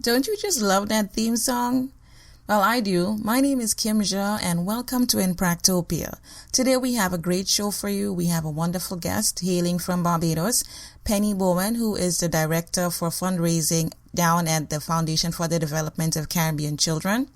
Don't you just love that theme song? Well, I do. My name is Kim Ja, and welcome to Impractopia. Today we have a great show for you. We have a wonderful guest hailing from Barbados, Penny Bowen, who is the Director for Fundraising down at the Foundation for the Development of Caribbean Children.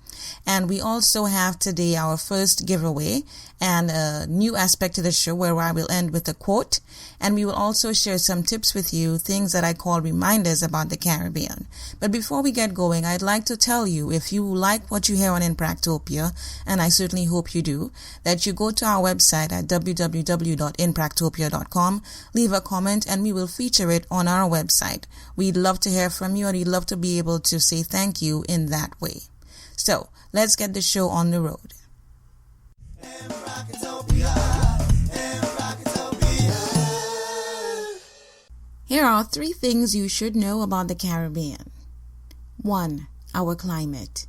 And we also have today our first giveaway and a new aspect to the show where I will end with a quote. And we will also share some tips with you, things that I call reminders about the Caribbean. But before we get going, I'd like to tell you, if you like what you hear on Impractopia, and I certainly hope you do, that you go to our website at www.impractopia.com, leave a comment, and we will feature it on our website. We'd love to hear from you, and we'd love to be able to say thank you in that way. So, let's get the show on the road. Here are 3 things you should know about the Caribbean. 1. Our climate.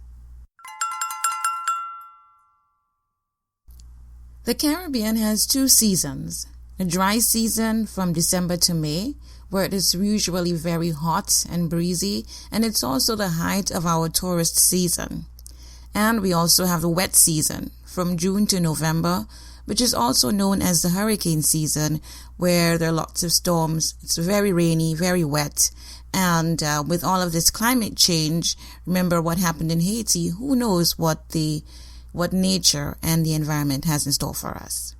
The Caribbean has 2 seasons. A dry season from December to May, where it is usually very hot and breezy, and it's also the height of our tourist season. And we also have the wet season from June to November, which is also known as the hurricane season, where there are lots of storms. It's very rainy, very wet. And with all of this climate change, remember what happened in Haiti, who knows what nature and the environment has in store for us.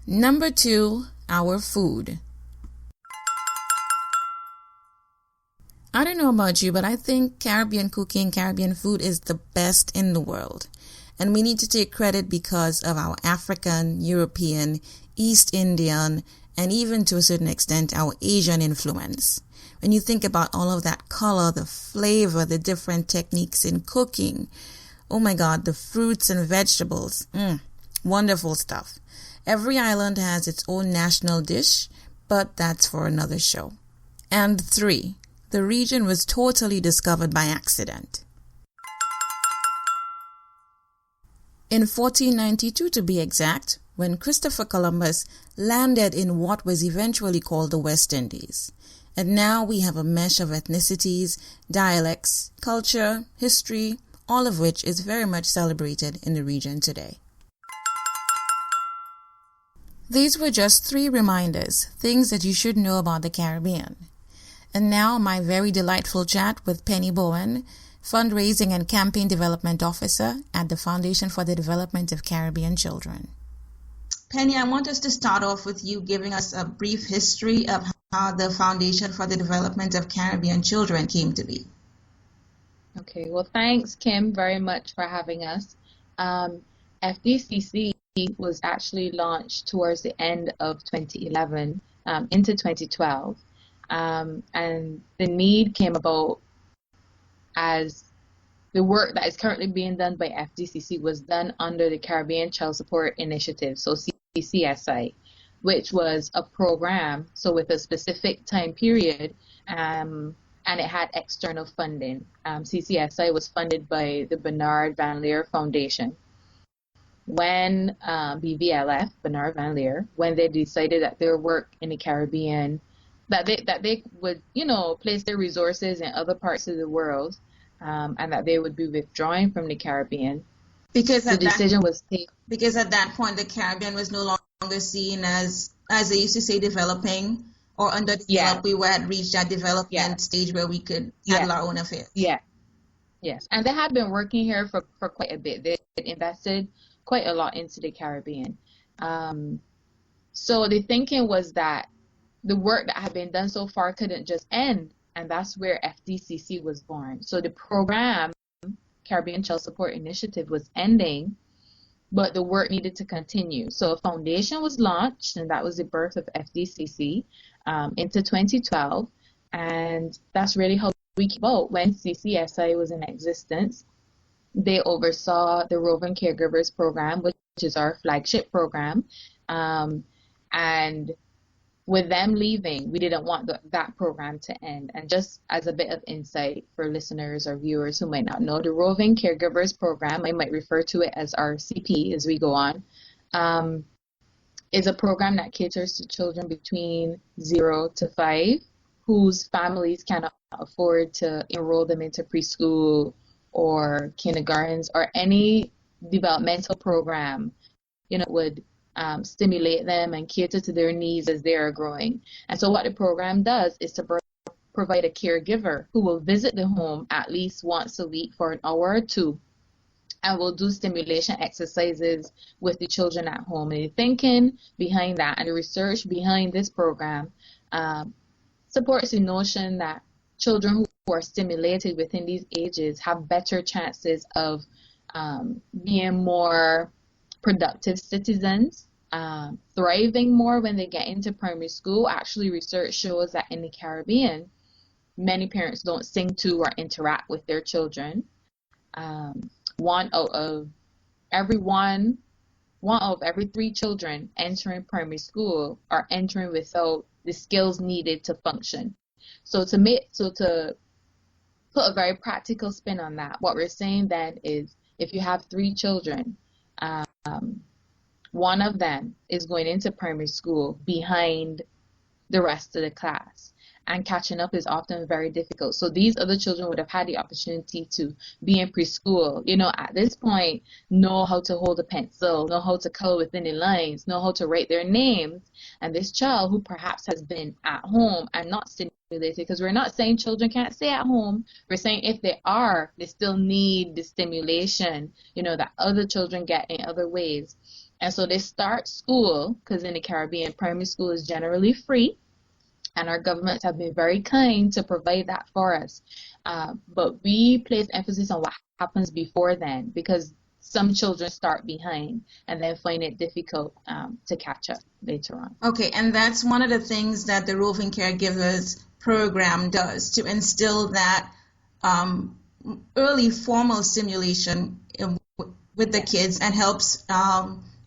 Number 2, our food. I don't know about you, but I think Caribbean cooking, Caribbean food is the best in the world. And we need to take credit because of our African, European, East Indian, and even to a certain extent our Asian influence. When you think about all of that color, the flavor, the different techniques in cooking, oh my God, the fruits and vegetables, wonderful stuff. Every island has its own national dish, but that's for another show. And 3. The region was totally discovered by accident. In 1492 to be exact, when Christopher Columbus landed in what was eventually called the West Indies. And now we have a mesh of ethnicities, dialects, culture, history, all of which is very much celebrated in the region today. These were just 3 reminders, things that you should know about the Caribbean. And now my very delightful chat with Penny Bowen, Fundraising and Campaign Development Officer at the Foundation for the Development of Caribbean Children. Penny, I want us to start off with you giving us a brief history of how the Foundation for the Development of Caribbean Children came to be. Okay, well, thanks, Kim, very much for having us. FDCC was actually launched towards the end of 2011 into 2012. And the need came about as the work that is currently being done by FDCC was done under the Caribbean Child Support Initiative, so CCSI, which was a program, so with a specific time period, and it had external funding. CCSI was funded by the Bernard Van Leer Foundation. When BVLF, Bernard Van Leer, when they decided that their work in the Caribbean, that they would, place their resources in other parts of the world, and that they would be withdrawing from the Caribbean. Because the decision was taken. Because at that point, the Caribbean was no longer seen as they used to say, developing or underdeveloped. We had reached that development stage where we could handle our own affairs. Yes, and they had been working here for quite a bit. They had invested quite a lot into the Caribbean. So the thinking was that the work that had been done so far couldn't just end, and that's where FDCC was born. So the program, Caribbean Child Support Initiative, was ending, but the work needed to continue. So a foundation was launched, and that was the birth of FDCC into 2012, and that's really how we came out. When CCSI was in existence, they oversaw the Roving Caregivers Program, which is our flagship program, and with them leaving, we didn't want that program to end. And just as a bit of insight for listeners or viewers who might not know, the Roving Caregivers Program, I might refer to it as RCP as we go on, is a program that caters to children between 0 to 5 whose families cannot afford to enroll them into preschool or kindergartens or any developmental program, would stimulate them and cater to their needs as they are growing. And so what the program does is to provide a caregiver who will visit the home at least once a week for an hour or two, and will do stimulation exercises with the children at home. And the thinking behind that and the research behind this program supports the notion that children who are stimulated within these ages have better chances of being more productive citizens, thriving more when they get into primary school. Actually, research shows that in the Caribbean, many parents don't sing to or interact with their children. One out of every 3 children entering primary school are entering without the skills needed to function. So to put a very practical spin on that, what we're saying then is if you have 3 children, one of them is going into primary school behind the rest of the class, and catching up is often very difficult. So these other children would have had the opportunity to be in preschool, at this point, know how to hold a pencil, know how to color within the lines, know how to write their names. And this child who perhaps has been at home and not stimulated, because we're not saying children can't stay at home. We're saying if they are, they still need the stimulation, that other children get in other ways. And so they start school, because in the Caribbean, primary school is generally free. And our governments have been very kind to provide that for us. But we place emphasis on what happens before then, because some children start behind and then find it difficult to catch up later on. Okay, and that's one of the things that the Roving Caregivers program does, to instill that early formal stimulation with the kids, and helps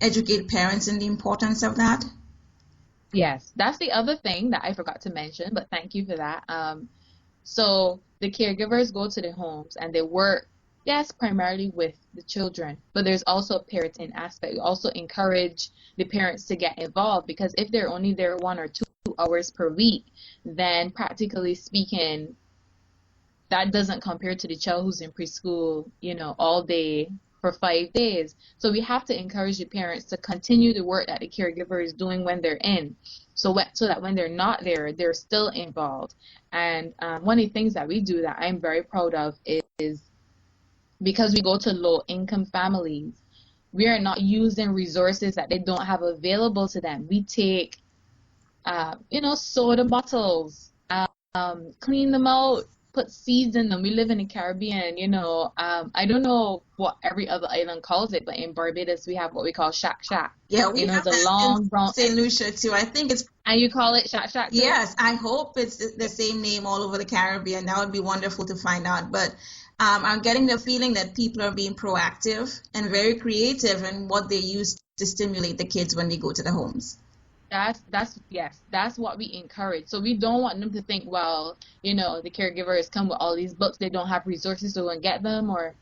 educate parents in the importance of that. Yes, that's the other thing that I forgot to mention, but thank you for that. So the caregivers go to the homes and they work, yes, primarily with the children, but there's also a parenting aspect. We also encourage the parents to get involved, because if they're only there 1 or 2 hours per week, then practically speaking, that doesn't compare to the child who's in preschool, all day for 5 days. So we have to encourage the parents to continue the work that the caregiver is doing when they're in, so that when they're not there, they're still involved. And one of the things that we do that I'm very proud of is because we go to low-income families, we are not using resources that they don't have available to them. We take, soda bottles, clean them out, put seeds in them. We live in the Caribbean, I don't know what every other island calls it, but in Barbados we have what we call shack. Yeah, we have the that long in brown St. Lucia too. I think it's. And you call it shack too? Yes, I hope it's the same name all over the Caribbean. That would be wonderful to find out. But I'm getting the feeling that people are being proactive and very creative in what they use to stimulate the kids when they go to the homes. That's what we encourage. So we don't want them to think, well, the caregivers come with all these books, they don't have resources to go and get them, or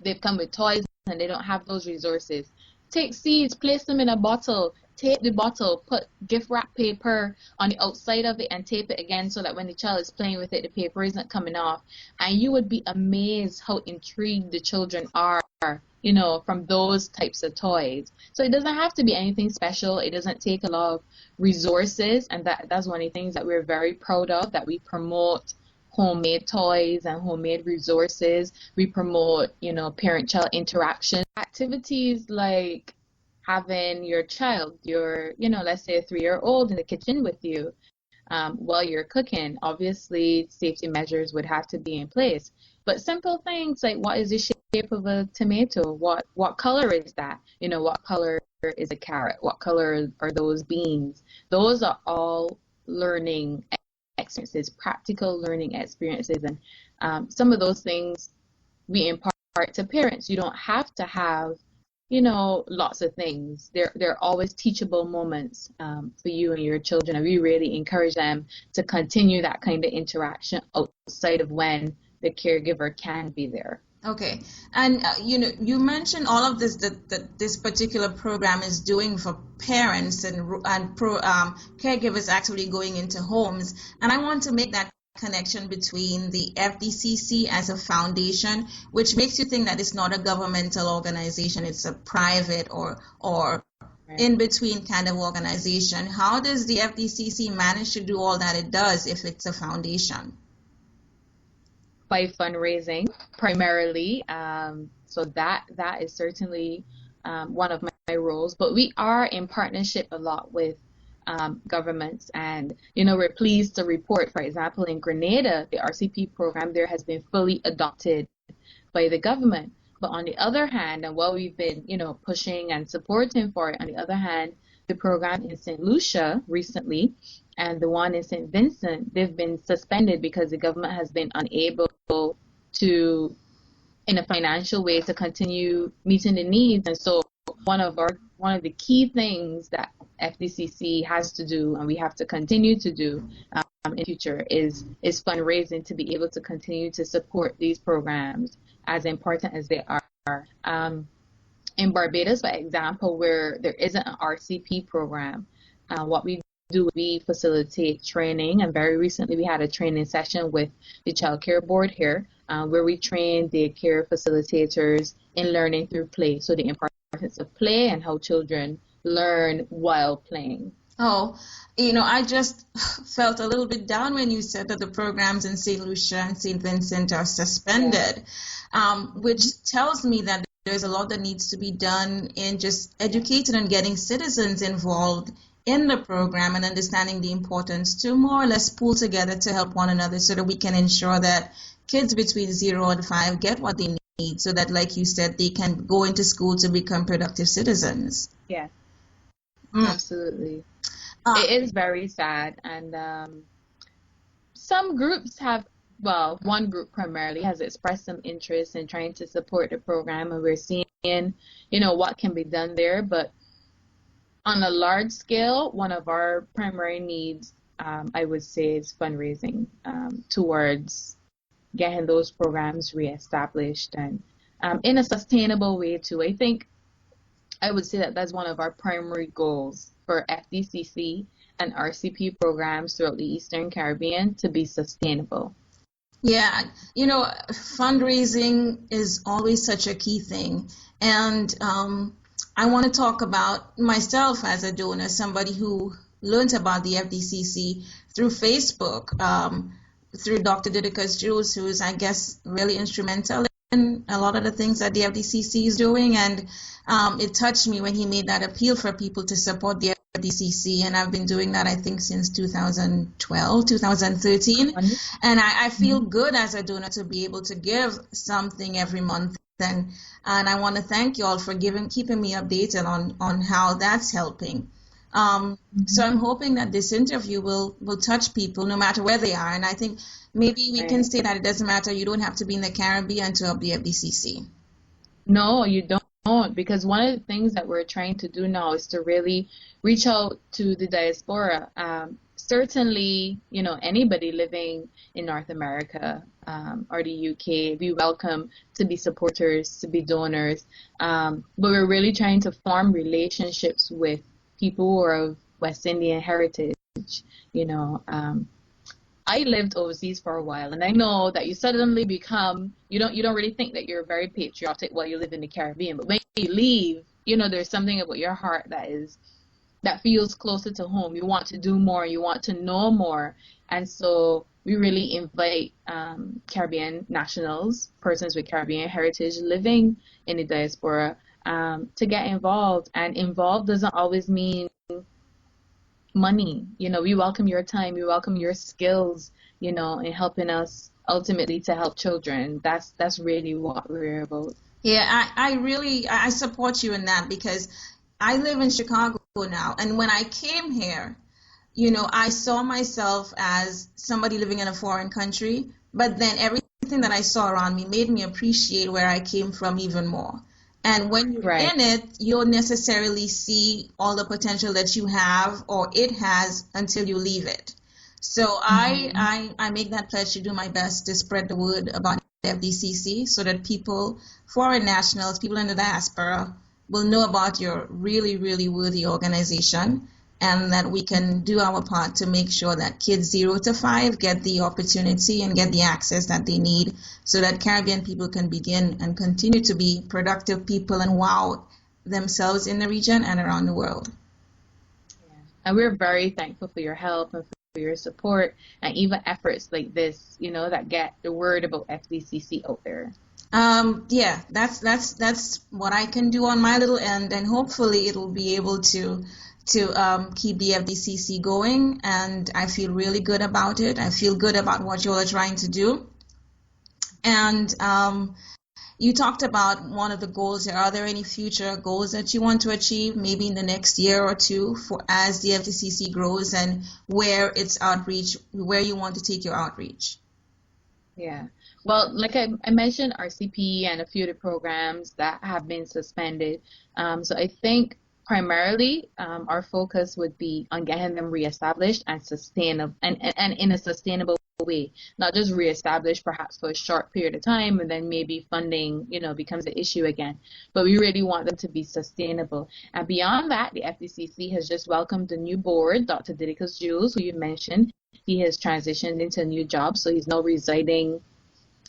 they've come with toys and they don't have those resources. Take seeds, place them in a bottle, tape the bottle, put gift wrap paper on the outside of it and tape it again, so that when the child is playing with it, the paper isn't coming off. And you would be amazed how intrigued the children are, from those types of toys. So it doesn't have to be anything special. It doesn't take a lot of resources, and that's one of the things that we're very proud of, that we promote homemade toys and homemade resources. We promote, parent-child interaction. Activities like having your child, let's say a 3-year-old, in the kitchen with you while you're cooking. Obviously, safety measures would have to be in place. But simple things like, what is the shape of a tomato? What color is that? What color is a carrot? What color are those beans? Those are all learning experiences, practical learning experiences. And some of those things we impart to parents. You don't have to have, lots of things. There are always teachable moments for you and your children. And we really encourage them to continue that kind of interaction outside of when the caregiver can be there. Okay, and you mentioned all of this that this particular program is doing for parents and caregivers actually going into homes, and I want to make that connection between the FDCC as a foundation, which makes you think that it's not a governmental organization, it's a private or Right. in between kind of organization. How does the FDCC manage to do all that it does if it's a foundation? By fundraising primarily. So that is certainly one of my roles. But we are in partnership a lot with governments, and we're pleased to report, for example, in Grenada, the RCP program there has been fully adopted by the government. But on the other hand, and what we've been pushing and supporting for it, on the other hand, the program in St. Lucia recently and the one in St. Vincent, they've been suspended because the government has been unable to, in a financial way, to continue meeting the needs. And so one of the key things that FDCC has to do, and we have to continue to do in the future, is fundraising to be able to continue to support these programs, as important as they are. In Barbados, for example, where there isn't an RCP program, what we do, we facilitate training, and very recently we had a training session with the Child Care Board here, where we train daycare facilitators in learning through play, so the importance of play and how children learn while playing. Oh, I just felt a little bit down when you said that the programs in St. Lucia and St. Vincent are suspended, which tells me that there's a lot that needs to be done in just educating and getting citizens involved in the program and understanding the importance to more or less pool together to help one another so that we can ensure that kids between 0 and 5 get what they need so that, like you said, they can go into school to become productive citizens. Yeah, absolutely. It is very sad, and some groups have, well, one group primarily has expressed some interest in trying to support the program, and we're seeing, what can be done there. But on a large scale, one of our primary needs, I would say, is fundraising towards getting those programs reestablished and in a sustainable way too. I think I would say that that's one of our primary goals for FDCC and RCP programs throughout the Eastern Caribbean, to be sustainable. Yeah, fundraising is always such a key thing. And I want to talk about myself as a donor, somebody who learned about the FDCC through Facebook, through Dr. Didicus Jules, who's, I guess, really instrumental in a lot of the things that the FDCC is doing. And it touched me when he made that appeal for people to support the FDCC, and I've been doing that, I think, since 2012, 2013, and I feel good as a donor to be able to give something every month, and I want to thank you all for keeping me updated on how that's helping. So I'm hoping that this interview will touch people no matter where they are, and I think maybe we can say that it doesn't matter, you don't have to be in the Caribbean to help the FDCC. No, you don't. Because one of the things that we're trying to do now is to really reach out to the diaspora. Certainly, anybody living in North America or the UK, we welcome to be supporters, to be donors. But we're really trying to form relationships with people who are of West Indian heritage. I lived overseas for a while, and I know that you suddenly become, you don't really think that you're very patriotic while you live in the Caribbean, but when you leave, there's something about your heart that feels closer to home. You want to do more, you want to know more, and so we really invite Caribbean nationals, persons with Caribbean heritage living in the diaspora, to get involved. And involved doesn't always mean money. We welcome your time, we welcome your skills, in helping us ultimately to help children. That's really what we're about. Yeah, I support you in that, because I live in Chicago now, and when I came here, I saw myself as somebody living in a foreign country, but then everything that I saw around me made me appreciate where I came from even more. And when you're in it, you don't necessarily see all the potential that you have or it has until you leave it. So I make that pledge to do my best to spread the word about FDCC so that people, foreign nationals, people in the diaspora, will know about your really, really worthy organization, and that we can do our part to make sure that kids 0 to 5 get the opportunity and get the access that they need so that Caribbean people can begin and continue to be productive people and wow themselves in the region and around the world. Yeah. And we're very thankful for your help and for your support and even efforts like this, that get the word about FDCC out there. Yeah, that's what I can do on my little end, and hopefully it'll be able to keep the FDCC going, and I feel really good about it. I feel good about what you all are trying to do. And you talked about one of the goals. Are there any future goals that you want to achieve, maybe in the next year or two, for as the FDCC grows and where its outreach, where you want to take your outreach? Yeah. Well, like I mentioned, RCP and a few of the programs that have been suspended. So I think primarily our focus would be on getting them reestablished and sustainable and in a sustainable way, not just reestablished perhaps for a short period of time and then maybe funding, becomes an issue again. But we really want them to be sustainable. And beyond that, the FDCC has just welcomed a new board, Dr. Didicus Jules, who you mentioned. He has transitioned into a new job, so he's now residing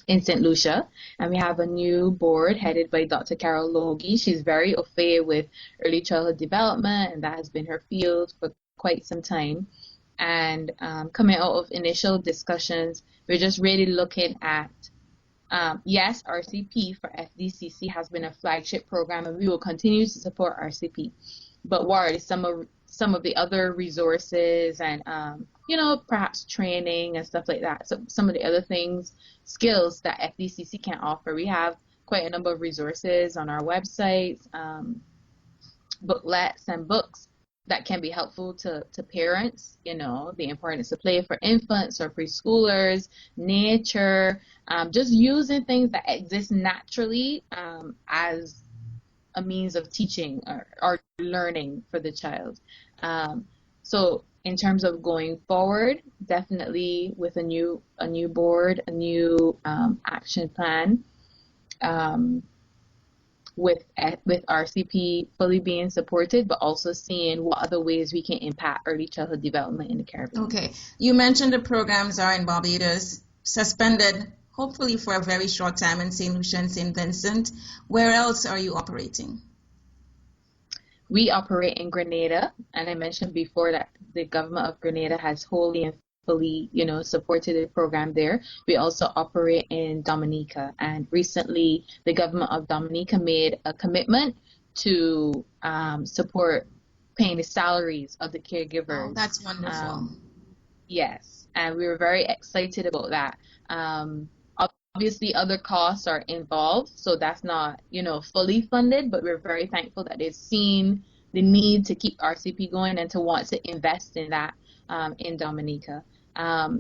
in St. Lucia, and we have a new board headed by Dr. Carol Logie. She's very au fait with early childhood development, and that has been her field for quite some time. And coming out of initial discussions, we're just really looking at, yes, RCP for FDCC has been a flagship program, and we will continue to support RCP. But what are some of the other resources and perhaps training and stuff like that. So some of the other skills that FDCC can offer. We have quite a number of resources on our websites, booklets and books that can be helpful to parents, the importance of play for infants or preschoolers, nature, just using things that exist naturally as a means of teaching or learning for the child. So in terms of going forward, definitely with a new board, a new action plan, with RCP fully being supported, but also seeing what other ways we can impact early childhood development in the Caribbean. Okay, you mentioned the programs are in Barbados, suspended hopefully for a very short time in St. Lucia and St. Vincent. Where else are you operating? We operate in Grenada, and I mentioned before that the government of Grenada has wholly and fully, supported the program there. We also operate in Dominica, and recently the government of Dominica made a commitment to support paying the salaries of the caregivers. Oh, that's wonderful. Yes, and we were very excited about that. Obviously, other costs are involved, so that's not, fully funded, but we're very thankful that they've seen the need to keep RCP going and to want to invest in that in Dominica.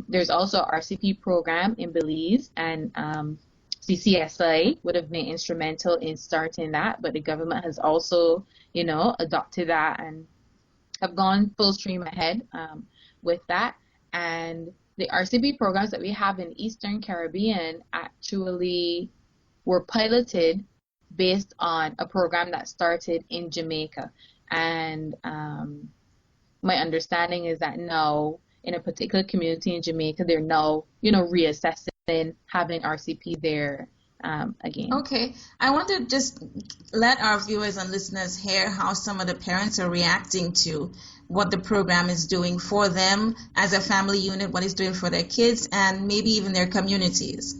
There's also an RCP program in Belize, and CCSI would have been instrumental in starting that, but the government has also, adopted that and have gone full stream ahead with that. And the RCP programs that we have in Eastern Caribbean actually were piloted based on a program that started in Jamaica. And my understanding is that now in a particular community in Jamaica, they're now, reassessing having RCP there again. Okay. I want to just let our viewers and listeners hear how some of the parents are reacting to what the program is doing for them as a family unit, what it's doing for their kids, and maybe even their communities.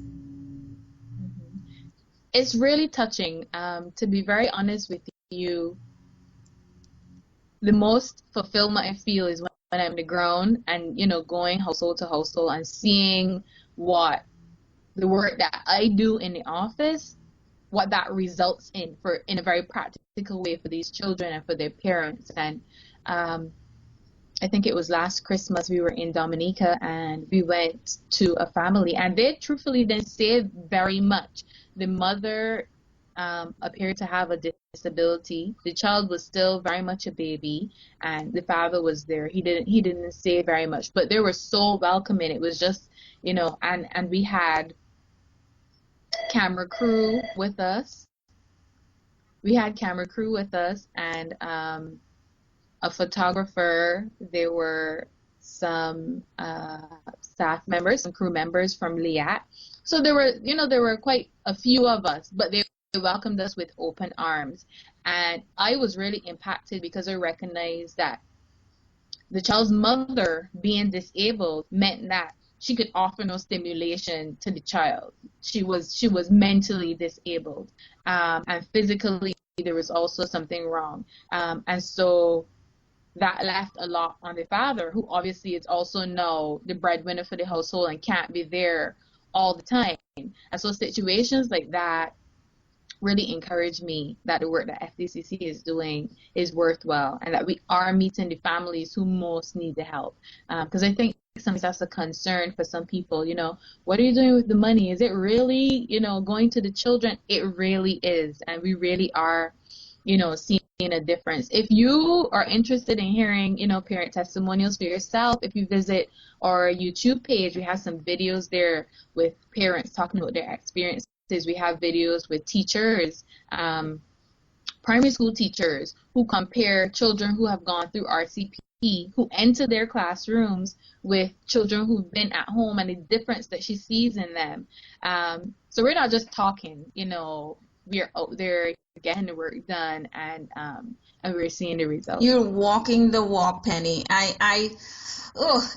It's really touching. To be very honest with you, the most fulfillment I feel is when I'm on the ground and, going household to household and seeing what the work that I do in the office, what that results in a very practical way for these children and for their parents. And I think it was last Christmas we were in Dominica and we went to a family and they truthfully didn't say very much. The mother appeared to have a disability. The child was still very much a baby and the father was there. He didn't say very much, but they were so welcoming. It was just, and we had camera crew with us. And a photographer. There were some staff members, some crew members from LIAT. So there were quite a few of us, but they welcomed us with open arms. And I was really impacted because I recognized that the child's mother being disabled meant that she could offer no stimulation to the child. She was mentally disabled, and physically there was also something wrong. And so that left a lot on the father, who obviously is also now the breadwinner for the household and can't be there all the time. And so situations like that really encouraged me that the work that FDCC is doing is worthwhile, and that we are meeting the families who most need the help. Because I think sometimes that's a concern for some people. What are you doing with the money? Is it really, going to the children? It really is, and we really are, seeing a difference. If you are interested in hearing, parent testimonials for yourself, if you visit our YouTube page, we have some videos there with parents talking about their experiences. We have videos with teachers, primary school teachers, who compare children who have gone through RCP, who enter their classrooms, with children who've been at home, and the difference that she sees in them. So we're not just talking, we're out there getting the work done, and we're seeing the results. You're walking the walk, Penny. As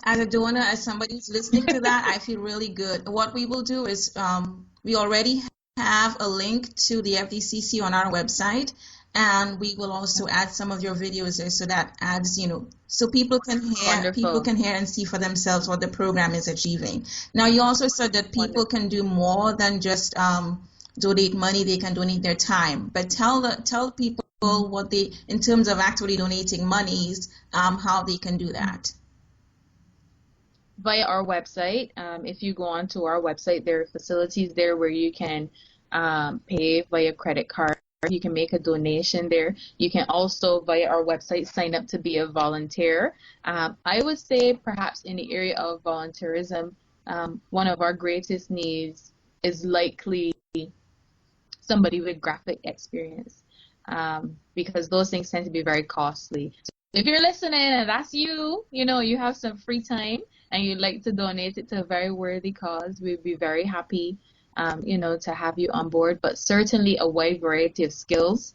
a donor, as somebody who's listening to that, I feel really good. What we will do is we already have a link to the FDCC on our website, and we will also add some of your videos there, so that adds, so people can hear and see for themselves what the program is achieving. Now, you also said that people can do more than just donate money. They can donate their time, but tell people what they, in terms of actually donating monies, how they can do that. Via our website. If you go onto our website, there are facilities there where you can pay via credit card. You can make a donation there. You can also, via our website, sign up to be a volunteer. I would say perhaps in the area of volunteerism, one of our greatest needs is likely somebody with graphic experience, because those things tend to be very costly. So if you're listening and that's you, you have some free time and you'd like to donate it to a very worthy cause, we'd be very happy, to have you on board. But certainly a wide variety of skills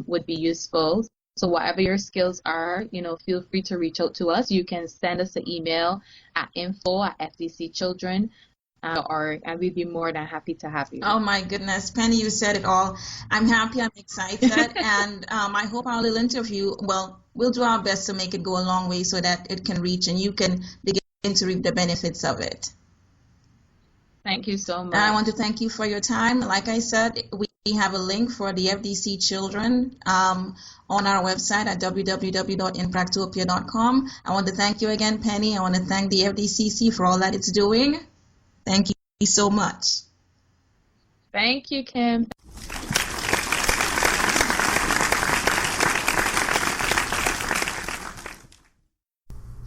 would be useful. So whatever your skills are, feel free to reach out to us. You can send us an email at info@FDCchildren, and we'd be more than happy to have you. Oh my goodness, Penny, you said it all. I'm happy, I'm excited, and I hope our little interview, we'll do our best to make it go a long way so that it can reach and you can begin to reap the benefits of it. Thank you so much. And I want to thank you for your time. Like I said, we have a link for the FDC Children on our website at www.impractopia.com. I want to thank you again, Penny. I want to thank the FDCC for all that it's doing. Thank you so much. Thank you, Kim.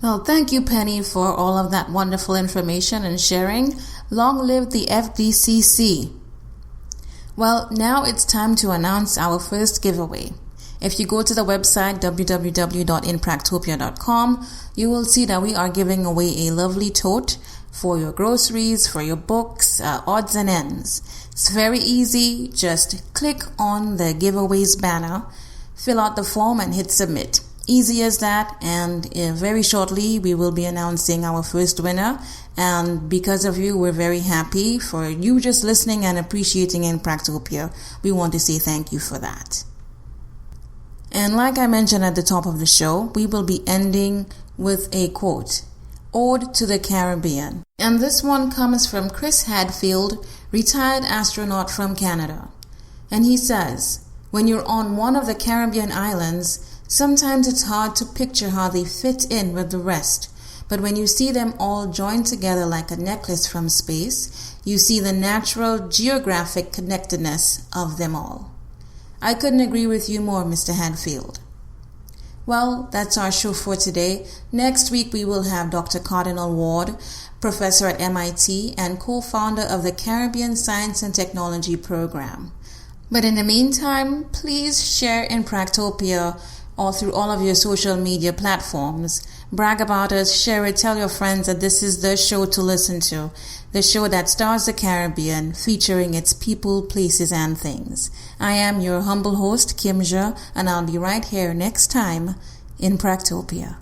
Well, thank you, Penny, for all of that wonderful information and sharing. Long live the FDCC. Well, now it's time to announce our first giveaway. If you go to the website www.inpractopia.com, you will see that we are giving away a lovely tote for your groceries, for your books, odds and ends. It's very easy. Just click on the giveaways banner, fill out the form, and hit submit. Easy as that, and very shortly we will be announcing our first winner. And because of you, we're very happy for you just listening and appreciating Impractopia. We want to say thank you for that. And like I mentioned at the top of the show, we will be ending with a quote, Ode to the Caribbean. And this one comes from Chris Hadfield, retired astronaut from Canada. And he says, when you're on one of the Caribbean islands, sometimes it's hard to picture how they fit in with the rest. But when you see them all joined together like a necklace from space, you see the natural geographic connectedness of them all. I couldn't agree with you more, Mr. Hadfield. Well, that's our show for today. Next week, we will have Dr. Cardinal Ward, professor at MIT and co-founder of the Caribbean Science and Technology Program. But in the meantime, please share Impractopia all through all of your social media platforms. Brag about us, share it, tell your friends that this is the show to listen to, the show that stars the Caribbean, featuring its people, places, and things. I am your humble host, Kim Ja, and I'll be right here next time in Practopia.